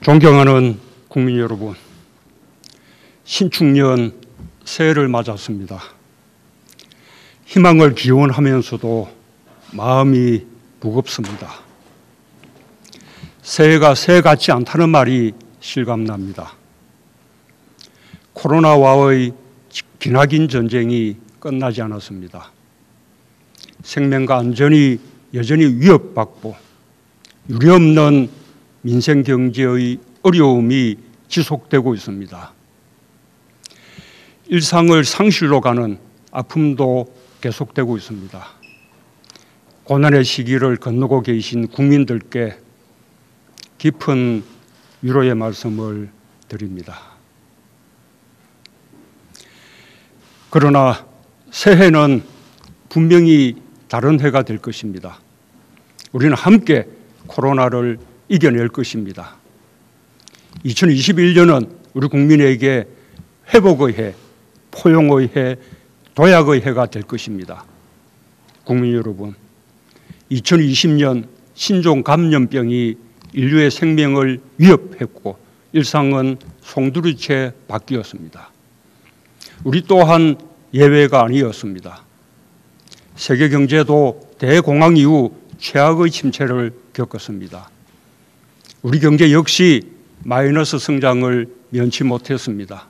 존경하는 국민 여러분, 신축년 새해를 맞았습니다. 희망을 기원하면서도 마음이 무겁습니다. 새해가 새해 같지 않다는 말이 실감납니다. 코로나와의 기나긴 전쟁이 끝나지 않았습니다. 생명과 안전이 여전히 위협받고 유례없는 민생 경제의 어려움이 지속되고 있습니다. 일상을 상실로 가는 아픔도 계속되고 있습니다. 고난의 시기를 건너고 계신 국민들께 깊은 위로의 말씀을 드립니다. 그러나 새해는 분명히 다른 해가 될 것입니다. 우리는 함께 코로나를 이겨낼 것입니다. 2021년은 우리 국민에게 회복의 해, 포용의 해, 도약의 해가 될 것입니다. 국민 여러분, 2020년 신종 감염병이 인류의 생명을 위협했고 일상은 송두리째 바뀌었습니다. 우리 또한 예외가 아니었습니다. 세계 경제도 대공황 이후 최악의 침체를 겪었습니다. 우리 경제 역시 마이너스 성장을 면치 못했습니다.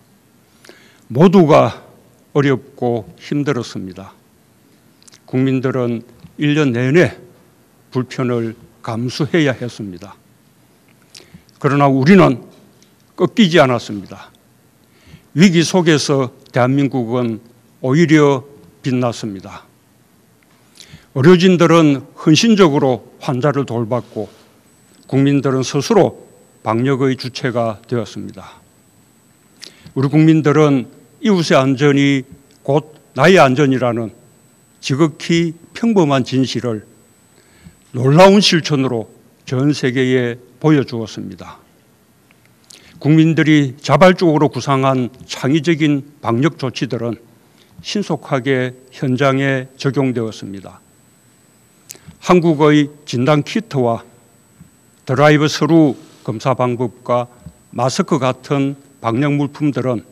모두가 어렵고 힘들었습니다. 국민들은 1년 내내 불편을 감수해야 했습니다. 그러나 우리는 꺾이지 않았습니다. 위기 속에서 대한민국은 오히려 빛났습니다. 의료진들은 헌신적으로 환자를 돌봤고 국민들은 스스로 방역의 주체가 되었습니다. 우리 국민들은 이웃의 안전이 곧 나의 안전이라는 지극히 평범한 진실을 놀라운 실천으로 전 세계에 보여주었습니다. 국민들이 자발적으로 구상한 창의적인 방역 조치들은 신속하게 현장에 적용되었습니다. 한국의 진단키트와 드라이브 스루 검사 방법과 마스크 같은 방역 물품들은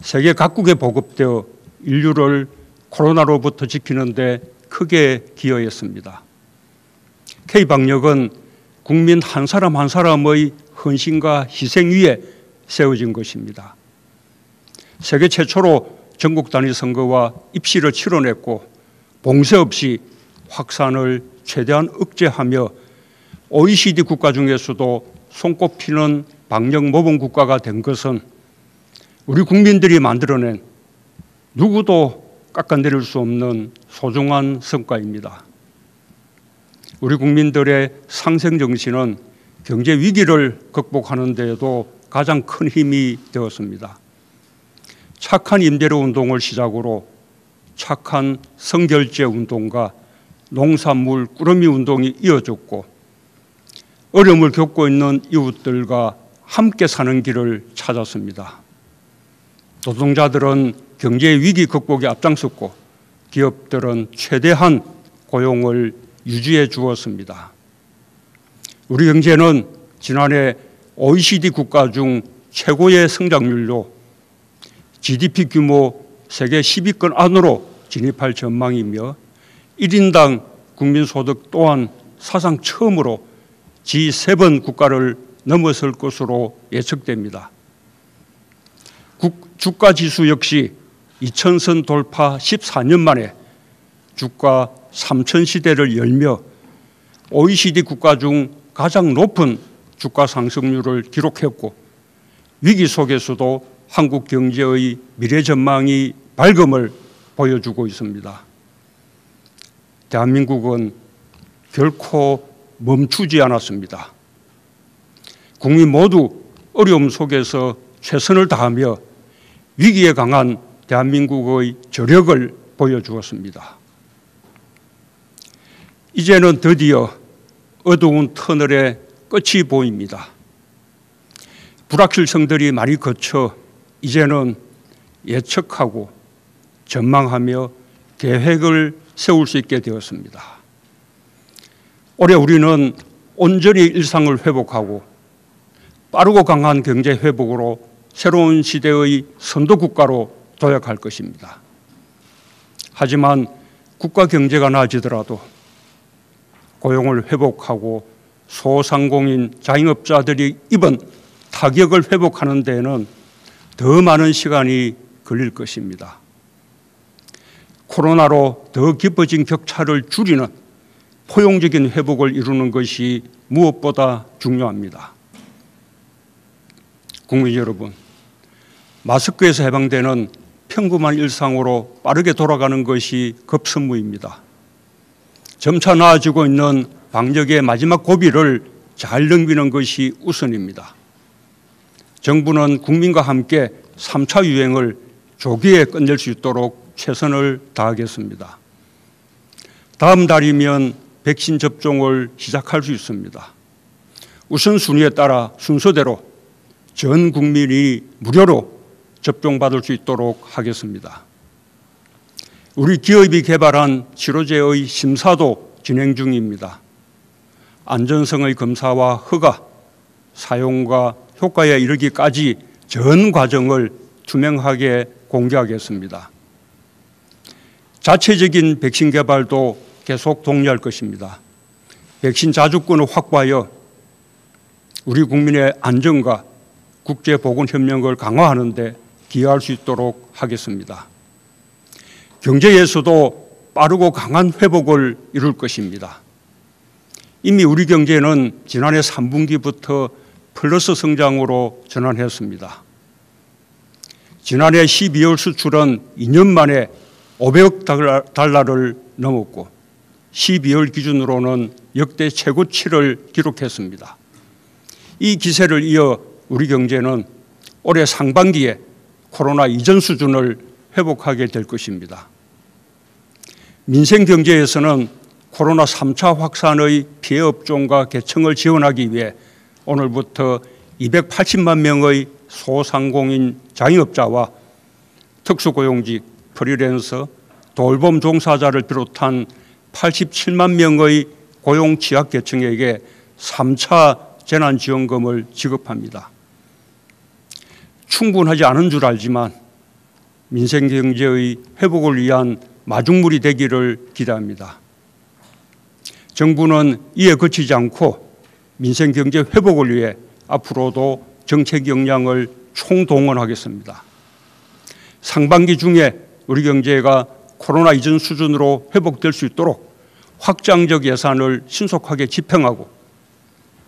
세계 각국에 보급되어 인류를 코로나로부터 지키는 데 크게 기여했습니다. K방역은 국민 한 사람 한 사람의 헌신과 희생 위에 세워진 것입니다. 세계 최초로 전국 단위 선거와 입시를 치러냈고 봉쇄 없이 확산을 최대한 억제하며 OECD 국가 중에서도 손꼽히는 방역 모범 국가가 된 것은 우리 국민들이 만들어낸 누구도 깎아내릴 수 없는 소중한 성과입니다. 우리 국민들의 상생정신은 경제 위기를 극복하는 데에도 가장 큰 힘이 되었습니다. 착한 임대료 운동을 시작으로 착한 성결제 운동과 농산물 꾸러미 운동이 이어졌고 어려움을 겪고 있는 이웃들과 함께 사는 길을 찾았습니다. 노동자들은 경제 위기 극복에 앞장섰고 기업들은 최대한 고용을 유지해 주었습니다. 우리 경제는 지난해 OECD 국가 중 최고의 성장률로 GDP 규모 세계 10위권 안으로 진입할 전망이며 1인당 국민소득 또한 사상 처음으로 G7 국가를 넘어설 것으로 예측됩니다. 주가지수 역시 2000선 돌파 14년 만에 주가 3000 시대를 열며 OECD 국가 중 가장 높은 주가 상승률을 기록했고 위기 속에서도 한국 경제의 미래 전망이 밝음을 보여주고 있습니다. 대한민국은 결코 멈추지 않았습니다. 국민 모두 어려움 속에서 최선을 다하며 위기에 강한 대한민국의 저력을 보여주었습니다. 이제는 드디어 어두운 터널의 끝이 보입니다. 불확실성들이 많이 거쳐 이제는 예측하고 전망하며 계획을 세울 수 있게 되었습니다. 올해 우리는 온전히 일상을 회복하고 빠르고 강한 경제 회복으로 새로운 시대의 선도국가로 도약할 것입니다. 하지만 국가 경제가 나아지더라도 고용을 회복하고 소상공인 자영업자들이 입은 타격을 회복하는 데에는 더 많은 시간이 걸릴 것입니다. 코로나로 더 깊어진 격차를 줄이는 포용적인 회복을 이루는 것이 무엇보다 중요합니다. 국민 여러분, 마스크에서 해방되는 평범한 일상으로 빠르게 돌아가는 것이 급선무입니다. 점차 나아지고 있는 방역의 마지막 고비를 잘 넘기는 것이 우선입니다. 정부는 국민과 함께 3차 유행을 조기에 끝낼 수 있도록 최선을 다하겠습니다. 다음 달이면 백신 접종을 시작할 수 있습니다. 우선순위에 따라 순서대로 전 국민이 무료로 접종받을 수 있도록 하겠습니다. 우리 기업이 개발한 치료제의 심사도 진행 중입니다. 안전성의 검사와 허가, 사용과 효과에 이르기까지 전 과정을 투명하게 공개하겠습니다. 자체적인 백신 개발도 계속 독려할 것입니다. 백신 자주권을 확보하여 우리 국민의 안전과 국제보건협력을 강화하는 데 기여할 수 있도록 하겠습니다. 경제에서도 빠르고 강한 회복을 이룰 것입니다. 이미 우리 경제는 지난해 3분기부터 플러스 성장으로 전환했습니다. 지난해 12월 수출은 2년 만에 500억 달러를 넘었고 12월 기준으로는 역대 최고치를 기록했습니다. 이 기세를 이어 우리 경제는 올해 상반기에 코로나 이전 수준을 회복하게 될 것입니다. 민생 경제에서는 코로나 3차 확산의 피해 업종과 계층을 지원하기 위해 오늘부터 280만 명의 소상공인 자영업자와 특수고용직, 프리랜서, 돌봄 종사자를 비롯한 87만 명의 고용 취약 계층에게 3차 재난지원금을 지급합니다. 충분하지 않은 줄 알지만 민생경제의 회복을 위한 마중물이 되기를 기대합니다. 정부는 이에 그치지 않고 민생경제 회복을 위해 앞으로도 정책 역량을 총동원하겠습니다. 상반기 중에 우리 경제가 코로나 이전 수준으로 회복될 수 있도록 확장적 예산을 신속하게 집행하고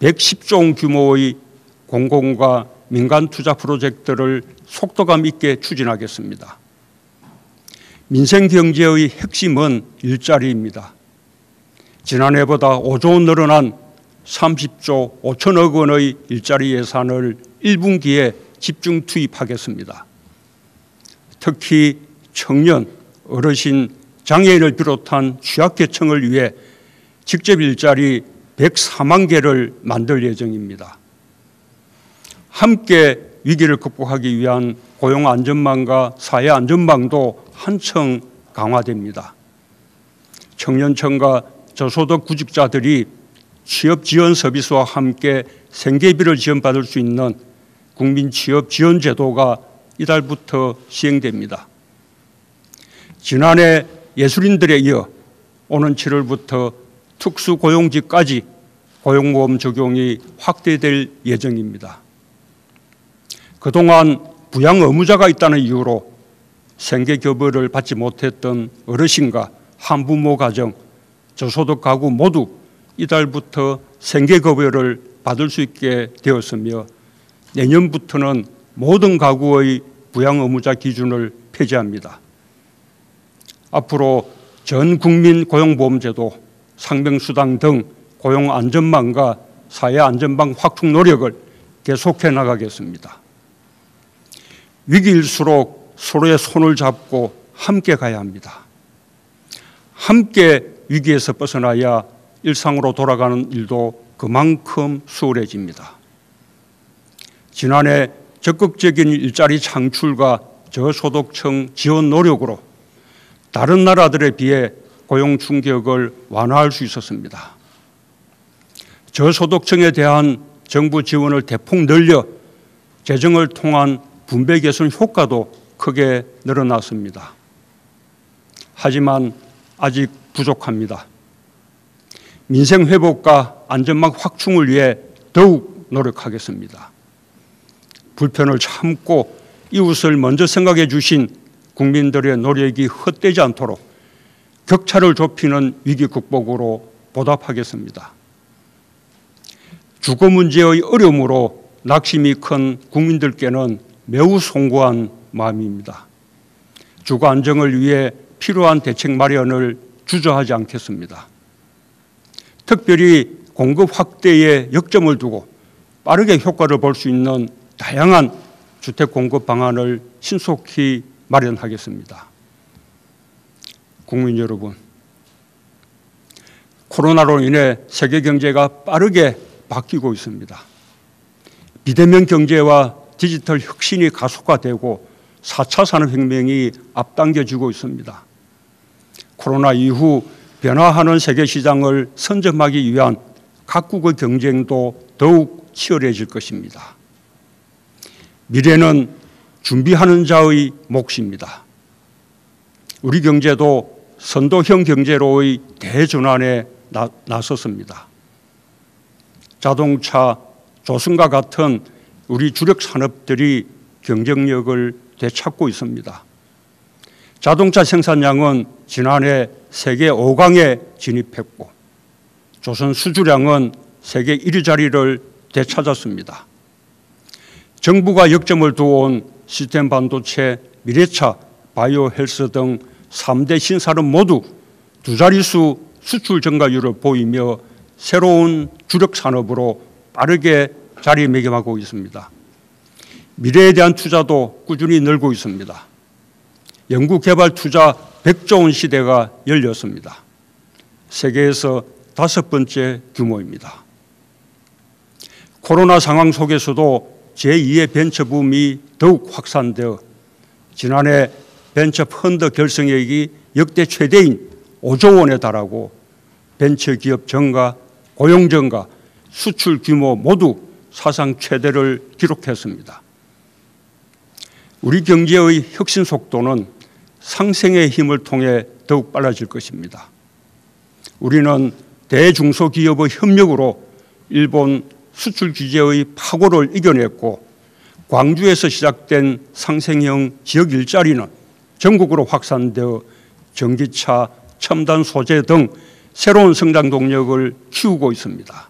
110조 원 규모의 공공과 민간 투자 프로젝트를 속도감 있게 추진하겠습니다. 민생경제의 핵심은 일자리입니다. 지난해보다 5조 원 늘어난 30조 5천억 원의 일자리 예산을 1분기에 집중 투입하겠습니다. 특히 청년, 어르신, 장애인을 비롯한 취약계층을 위해 직접 일자리 104만 개를 만들 예정입니다. 함께 위기를 극복하기 위한 고용안전망과 사회안전망도 한층 강화됩니다. 청년층과 저소득 구직자들이 취업지원 서비스와 함께 생계비를 지원받을 수 있는 국민취업지원제도가 이달부터 시행됩니다. 지난해 예술인들에 이어 오는 7월부터 특수고용직까지 고용보험 적용이 확대될 예정입니다. 그동안 부양 의무자가 있다는 이유로 생계급여를 받지 못했던 어르신과 한부모 가정, 저소득 가구 모두 이달부터 생계급여를 받을 수 있게 되었으며 내년부터는 모든 가구의 부양 의무자 기준을 폐지합니다. 앞으로 전 국민 고용보험제도, 상병수당 등 고용안전망과 사회안전망 확충 노력을 계속해 나가겠습니다. 위기일수록 서로의 손을 잡고 함께 가야 합니다. 함께 위기에서 벗어나야 일상으로 돌아가는 일도 그만큼 수월해집니다. 지난해 적극적인 일자리 창출과 저소득층 지원 노력으로 다른 나라들에 비해 고용 충격을 완화할 수 있었습니다. 저소득층에 대한 정부 지원을 대폭 늘려 재정을 통한 분배 개선 효과도 크게 늘어났습니다. 하지만 아직 부족합니다. 민생 회복과 안전망 확충을 위해 더욱 노력하겠습니다. 불편을 참고 이웃을 먼저 생각해 주신 국민들의 노력이 헛되지 않도록 격차를 좁히는 위기 극복으로 보답하겠습니다. 주거 문제의 어려움으로 낙심이 큰 국민들께는 매우 송구한 마음입니다. 주거 안정을 위해 필요한 대책 마련을 주저하지 않겠습니다. 특별히 공급 확대에 역점을 두고 빠르게 효과를 볼 수 있는 다양한 주택 공급 방안을 신속히 마련하겠습니다. 국민 여러분, 코로나로 인해 세계 경제가 빠르게 바뀌고 있습니다. 비대면 경제와 디지털 혁신이 가속화되고 4차 산업혁명이 앞당겨지고 있습니다. 코로나 이후 변화하는 세계 시장을 선점하기 위한 각국의 경쟁도 더욱 치열해질 것입니다. 미래는 준비하는 자의 몫입니다. 우리 경제도 선도형 경제로의 대전환에 나섰습니다. 자동차, 조선과 같은 우리 주력 산업들이 경쟁력을 되찾고 있습니다. 자동차 생산량은 지난해 세계 5강에 진입했고 조선 수주량은 세계 1위 자리를 되찾았습니다. 정부가 역점을 두어온 시스템 반도체, 미래차, 바이오 헬스 등 3대 신산업 모두 두 자릿수 수출 증가율을 보이며 새로운 주력 산업으로 빠르게 자리매김하고 있습니다. 미래에 대한 투자도 꾸준히 늘고 있습니다. 연구개발 투자 100조 원 시대가 열렸습니다. 세계에서 5번째 규모입니다. 코로나 상황 속에서도 제2의 벤처붐이 더욱 확산되어 지난해 벤처 펀드 결성액이 역대 최대인 5조 원에 달하고 벤처기업 증가, 고용 증가, 수출 규모 모두 사상 최대를 기록했습니다. 우리 경제의 혁신 속도는 상생의 힘을 통해 더욱 빨라질 것입니다. 우리는 대중소기업의 협력으로 일본 수출 규제의 파고를 이겨냈고 광주에서 시작된 상생형 지역 일자리는 전국으로 확산되어 전기차, 첨단 소재 등 새로운 성장 동력을 키우고 있습니다.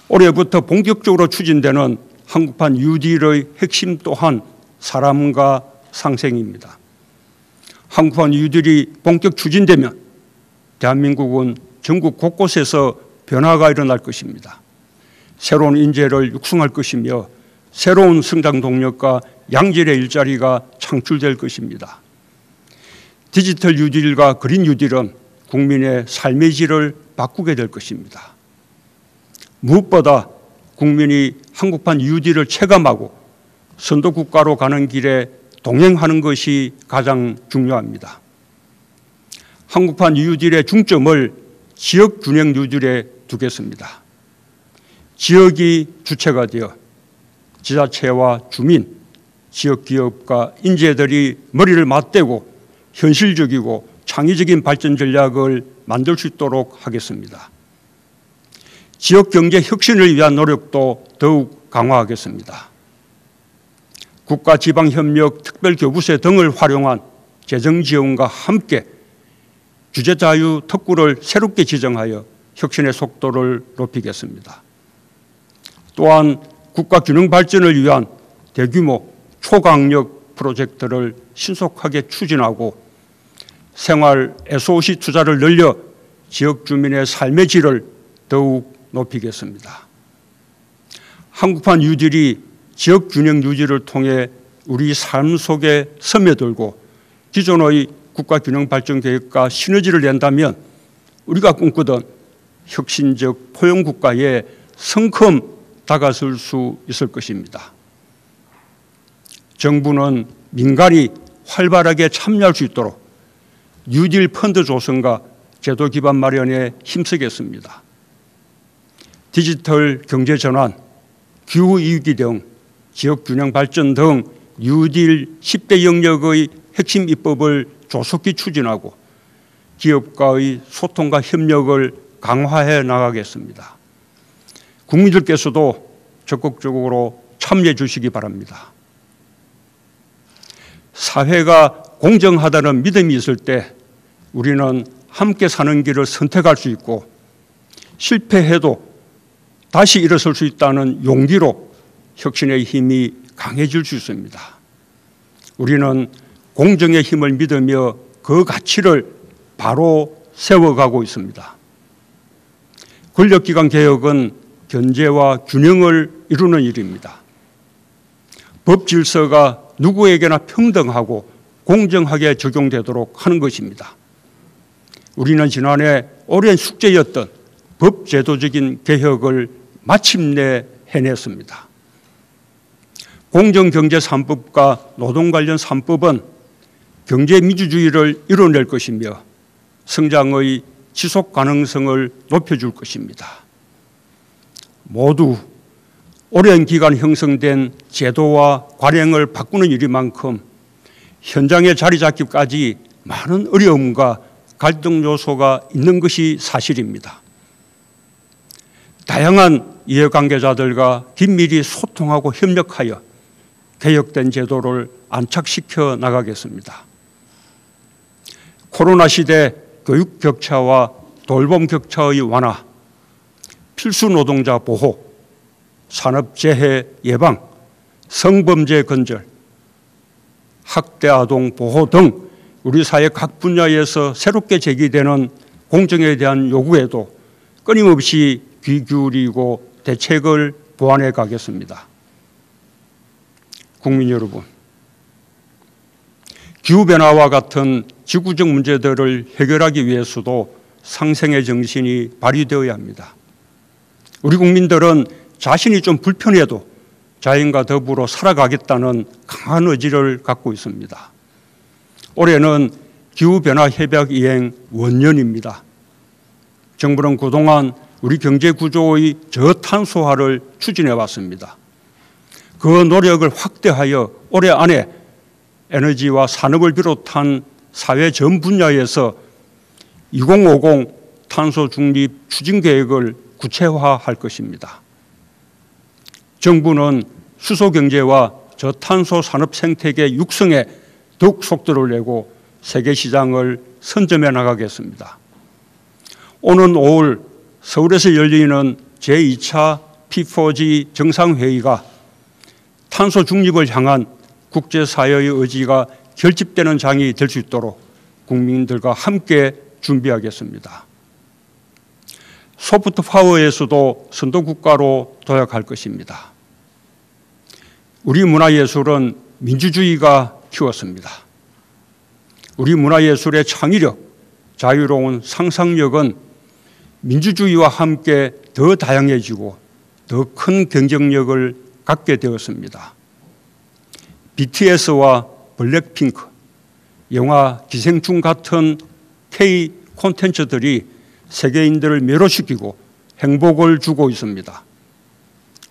올해부터 본격적으로 추진되는 한국판 뉴딜의 핵심 또한 사람과 상생입니다. 한국판 뉴딜이 본격 추진되면 대한민국은 전국 곳곳에서 변화가 일어날 것입니다. 새로운 인재를 육성할 것이며 새로운 성장 동력과 양질의 일자리가 창출될 것입니다. 디지털 뉴딜과 그린 뉴딜은 국민의 삶의 질을 바꾸게 될 것입니다. 무엇보다 국민이 한국판 뉴딜을 체감하고 선도국가로 가는 길에 동행하는 것이 가장 중요합니다. 한국판 뉴딜의 중점을 지역균형 뉴딜에 두겠습니다. 지역이 주체가 되어 지자체와 주민, 지역기업과 인재들이 머리를 맞대고 현실적이고 창의적인 발전 전략을 만들 수 있도록 하겠습니다. 지역경제 혁신을 위한 노력도 더욱 강화하겠습니다. 국가지방협력 특별교부세 등을 활용한 재정지원과 함께 규제자유 특구를 새롭게 지정하여 혁신의 속도를 높이겠습니다. 또한 국가균형 발전을 위한 대규모 초강력 프로젝트를 신속하게 추진하고 생활 SOC 투자를 늘려 지역 주민의 삶의 질을 더욱 높이겠습니다. 한국판 뉴딜이 지역균형 유지를 통해 우리 삶 속에 스며들고 기존의 국가균형발전계획과 시너지를 낸다면 우리가 꿈꾸던 혁신적 포용국가에 성큼 다가설 수 있을 것입니다. 정부는 민간이 활발하게 참여할 수 있도록 뉴딜 펀드 조성과 제도 기반 마련에 힘쓰겠습니다. 디지털 경제 전환, 기후위기 등 지역균형 발전 등 뉴딜 10대 영역의 핵심 입법을 조속히 추진하고 기업과의 소통과 협력을 강화해 나가겠습니다. 국민들께서도 적극적으로 참여해 주시기 바랍니다. 사회가 공정하다는 믿음이 있을 때 우리는 함께 사는 길을 선택할 수 있고 실패해도 다시 일어설 수 있다는 용기로 혁신의 힘이 강해질 수 있습니다. 우리는 공정의 힘을 믿으며 그 가치를 바로 세워가고 있습니다. 권력기관 개혁은 견제와 균형을 이루는 일입니다. 법 질서가 누구에게나 평등하고 공정하게 적용되도록 하는 것입니다. 우리는 지난해 오랜 숙제였던 법 제도적인 개혁을 마침내 해냈습니다. 공정경제 3법과 노동 관련 3법은 경제민주주의를 이뤄낼 것이며 성장의 지속 가능성을 높여줄 것입니다. 모두 오랜 기간 형성된 제도와 관행을 바꾸는 일이만큼 현장에 자리 잡기까지 많은 어려움과 갈등 요소가 있는 것이 사실입니다. 다양한 이해관계자들과 긴밀히 소통하고 협력하여 개혁된 제도를 안착시켜 나가겠습니다. 코로나 시대 교육 격차와 돌봄 격차의 완화, 필수 노동자 보호, 산업재해 예방, 성범죄 근절, 학대 아동 보호 등 우리 사회 각 분야에서 새롭게 제기되는 공정에 대한 요구에도 끊임없이 귀 기울이고 대책을 보완해 가겠습니다. 국민 여러분, 기후변화와 같은 지구적 문제들을 해결하기 위해서도 상생의 정신이 발휘되어야 합니다. 우리 국민들은 자신이 좀 불편해도 자연과 더불어 살아가겠다는 강한 의지를 갖고 있습니다. 올해는 기후변화 협약 이행 원년입니다. 정부는 그동안 우리 경제 구조의 저탄소화를 추진해 왔습니다. 그 노력을 확대하여 올해 안에 에너지와 산업을 비롯한 사회 전 분야에서 2050 탄소 중립 추진 계획을 구체화할 것입니다. 정부는 수소 경제와 저탄소 산업 생태계 육성에 더욱 속도를 내고 세계 시장을 선점해 나가겠습니다. 오는 5월 서울에서 열리는 제2차 P4G 정상회의가 탄소 중립을 향한 국제사회의 의지가 결집되는 장이 될 수 있도록 국민들과 함께 준비하겠습니다. 소프트 파워에서도 선도국가로 도약할 것입니다. 우리 문화예술은 민주주의가 키웠습니다. 우리 문화예술의 창의력, 자유로운 상상력은 민주주의와 함께 더 다양해지고 더 큰 경쟁력을 갖게 되었습니다. BTS와 블랙핑크, 영화 기생충 같은 K 콘텐츠들이 세계인들을 매료시키고 행복을 주고 있습니다.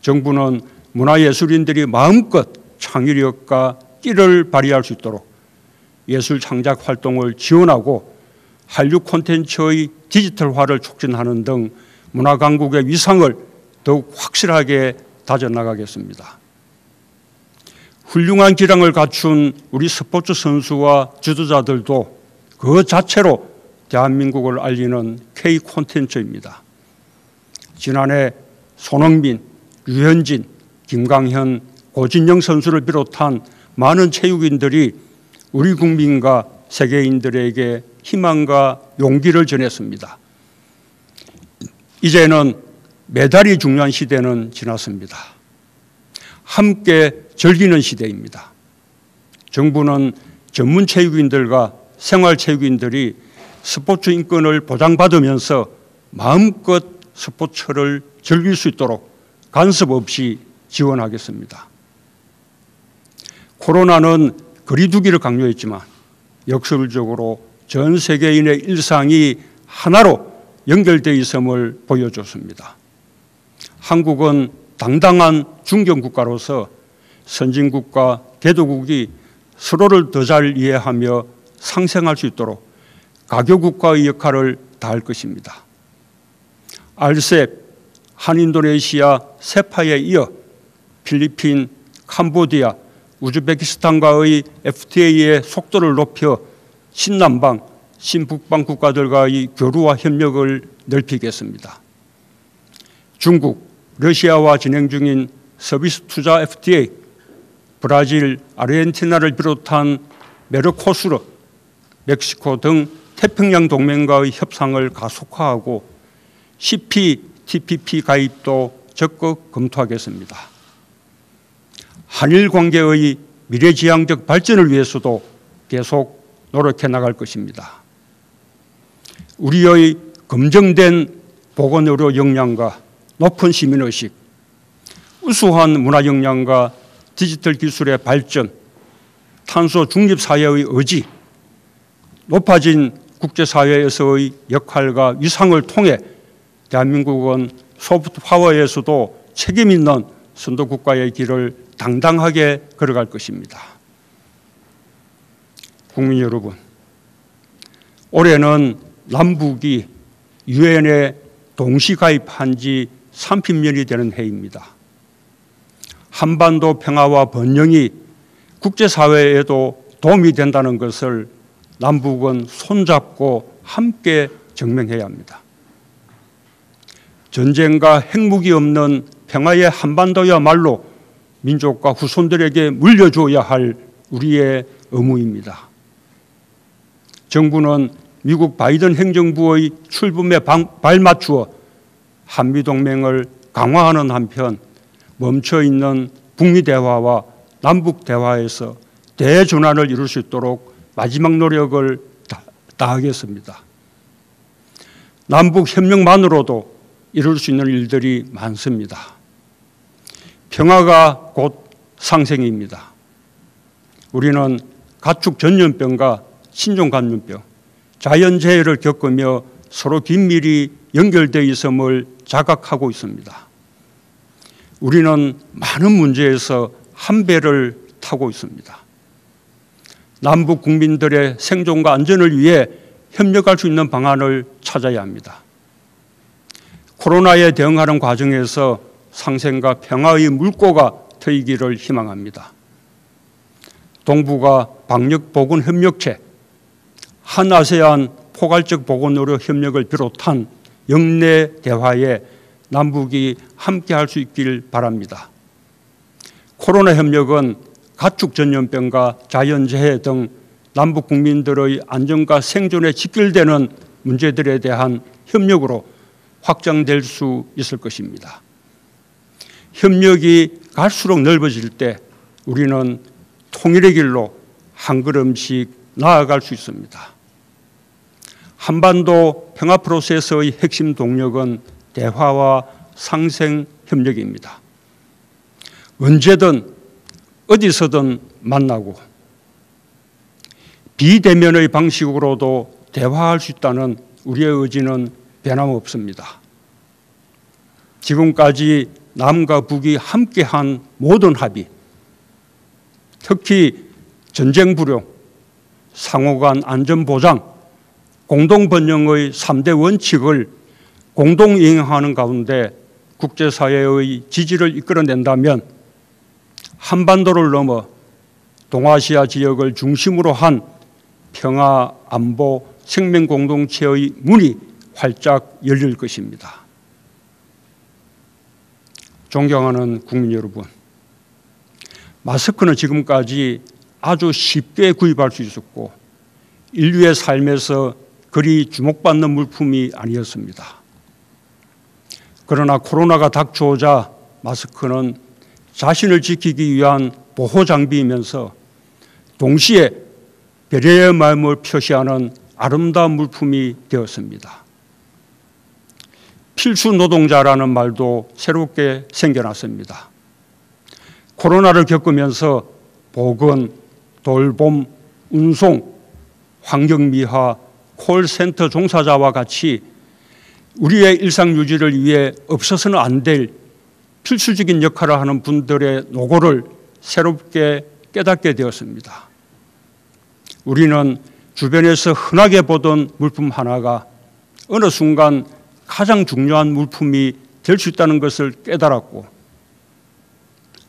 정부는 문화예술인들이 마음껏 창의력과 끼를 발휘할 수 있도록 예술 창작 활동을 지원하고 한류 콘텐츠의 디지털화를 촉진하는 등 문화강국의 위상을 더욱 확실하게 다져나가겠습니다. 훌륭한 기량을 갖춘 우리 스포츠 선수와 지도자들도 그 자체로 대한민국을 알리는 K 콘텐츠입니다. 지난해 손흥민, 류현진, 김강현, 고진영 선수를 비롯한 많은 체육인들이 우리 국민과 세계인들에게 희망과 용기를 전했습니다. 이제는 메달이 중요한 시대는 지났습니다. 함께 즐기는 시대입니다. 정부는 전문 체육인들과 생활체육인들이 스포츠 인권을 보장받으면서 마음껏 스포츠를 즐길 수 있도록 간섭 없이 지원하겠습니다. 코로나는 거리두기를 강요했지만 역설적으로 전 세계인의 일상이 하나로 연결되어 있음을 보여줬습니다. 한국은 당당한 중견국가로서 선진국과 개도국이 서로를 더 잘 이해하며 상생할 수 있도록 가교국가의 역할을 다할 것입니다. RCEP, 한인도네시아, 세파에 이어 필리핀, 캄보디아, 우즈베키스탄과의 FTA의 속도를 높여 신남방, 신북방 국가들과의 교류와 협력을 넓히겠습니다. 중국, 러시아와 진행 중인 서비스 투자 FTA, 브라질, 아르헨티나를 비롯한 메르코수르, 멕시코 등 태평양 동맹과의 협상을 가속화하고 CPTPP 가입도 적극 검토하겠습니다. 한일 관계의 미래지향적 발전을 위해서도 계속 노력해 나갈 것입니다. 우리의 검증된 보건의료 역량과 높은 시민의식, 우수한 문화 역량과 디지털 기술의 발전, 탄소 중립 사회의 의지, 높아진 국제사회에서의 역할과 위상을 통해 대한민국은 소프트 파워에서도 책임 있는 선도국가의 길을 당당하게 걸어갈 것입니다. 국민 여러분, 올해는 남북이 유엔에 동시 가입한 지 30년이 되는 해입니다. 한반도 평화와 번영이 국제사회에도 도움이 된다는 것을 남북은 손잡고 함께 증명해야 합니다. 전쟁과 핵무기 없는 평화의 한반도야말로 민족과 후손들에게 물려줘야 할 우리의 의무입니다. 정부는 미국 바이든 행정부의 출범에 발맞추어 한미동맹을 강화하는 한편 멈춰있는 북미 대화와 남북 대화에서 대전환을 이룰 수 있도록 마지막 노력을 다하겠습니다. 남북 협력만으로도 이룰 수 있는 일들이 많습니다. 평화가 곧 상생입니다. 우리는 가축 전염병과 신종 감염병, 자연재해를 겪으며 서로 긴밀히 연결되어 있음을 자각하고 있습니다. 우리는 많은 문제에서 한 배를 타고 있습니다. 남북 국민들의 생존과 안전을 위해 협력할 수 있는 방안을 찾아야 합니다. 코로나에 대응하는 과정에서 상생과 평화의 물꼬가 트이기를 희망합니다. 동북아 방역보건협력체, 한아세안 포괄적 보건의료 협력을 비롯한 영내 대화에 남북이 함께할 수 있길 바랍니다. 코로나 협력은 가축 전염병과 자연재해 등 남북 국민들의 안전과 생존에 직결되는 문제들에 대한 협력으로 확장될 수 있을 것입니다. 협력이 갈수록 넓어질 때 우리는 통일의 길로 한 걸음씩 나아갈 수 있습니다. 한반도 평화 프로세스의 핵심 동력은 대화와 상생 협력입니다. 언제든 어디서든 만나고 비대면의 방식으로도 대화할 수 있다는 우리의 의지는 변함없습니다. 지금까지 남과 북이 함께한 모든 합의, 특히 전쟁 불용, 상호간 안전보장, 공동번영의 3대 원칙을 공동 이행하는 가운데 국제사회의 지지를 이끌어낸다면 한반도를 넘어 동아시아 지역을 중심으로 한 평화, 안보, 생명 공동체의 문이 활짝 열릴 것입니다. 존경하는 국민 여러분, 마스크는 지금까지 아주 쉽게 구입할 수 있었고 인류의 삶에서 그리 주목받는 물품이 아니었습니다. 그러나 코로나가 닥쳐오자 마스크는 자신을 지키기 위한 보호 장비이면서 동시에 배려의 마음을 표시하는 아름다운 물품이 되었습니다. 필수 노동자라는 말도 새롭게 생겨났습니다. 코로나를 겪으면서 보건, 돌봄, 운송, 환경미화, 콜센터 종사자와 같이 우리의 일상 유지를 위해 없어서는 안 될 필수적인 역할을 하는 분들의 노고를 새롭게 깨닫게 되었습니다. 우리는 주변에서 흔하게 보던 물품 하나가 어느 순간 가장 중요한 물품이 될 수 있다는 것을 깨달았고,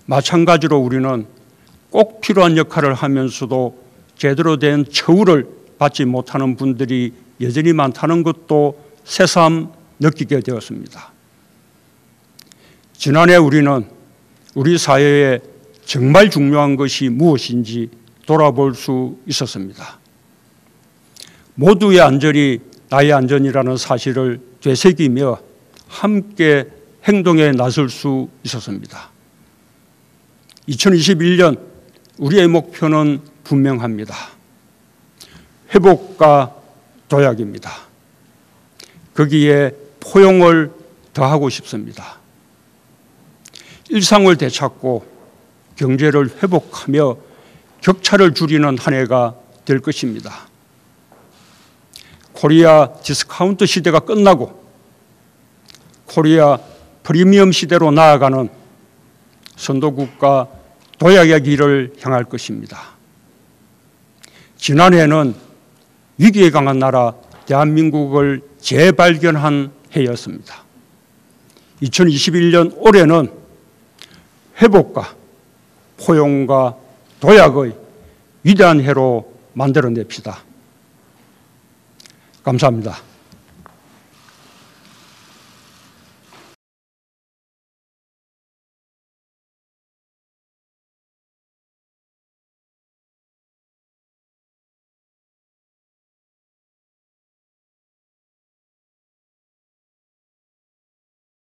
마찬가지로 우리는 꼭 필요한 역할을 하면서도 제대로 된 처우를 받지 못하는 분들이 여전히 많다는 것도 새삼 느끼게 되었습니다. 지난해 우리는 우리 사회에 정말 중요한 것이 무엇인지 돌아볼 수 있었습니다. 모두의 안전이 나의 안전이라는 사실을 되새기며 함께 행동에 나설 수 있었습니다. 2021년 우리의 목표는 분명합니다. 회복과 도약입니다. 거기에 포용을 더하고 싶습니다. 일상을 되찾고 경제를 회복하며 격차를 줄이는 한 해가 될 것입니다. 코리아 디스카운트 시대가 끝나고 코리아 프리미엄 시대로 나아가는 선도국가 도약의 길을 향할 것입니다. 지난해는 위기에 강한 나라 대한민국을 재발견한 해였습니다. 2021년 올해는 회복과 포용과 도약의 위대한 해로 만들어냅시다. 감사합니다.